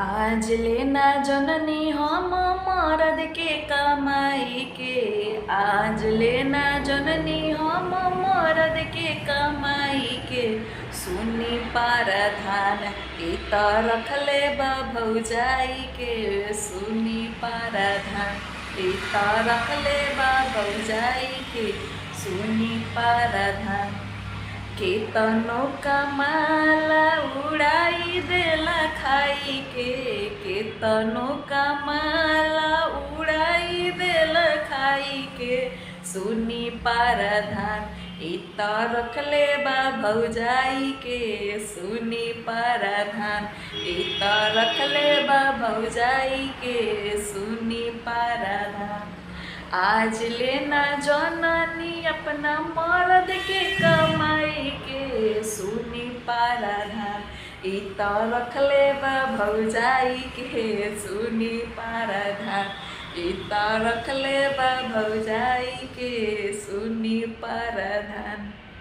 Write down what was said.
आज लेना जननी हम मरद के कमाई के। आज लेना जननी हम मरद के कमाई के। सुनी पारधान ई त रखले बा भौजाई के। सुनी पारधान ई त रखले बा भौजाई के। सुनी पारधान केतनो कमाला उड़ाई देला खाई के। केतनो कमाला उड़ाई देला खाई के। सुनी पारधान ई त रखले बा भौजाई के। सुनी पारधान ई त रखले बा भौजाई के। सुनी पारधान आज लेना जननी अपना मर्द के कमाई के। सुनी पारधान ई त रखले बा भौजाई के। सुनी पारधान ई त रखले बा भौजाई के। सुनी पार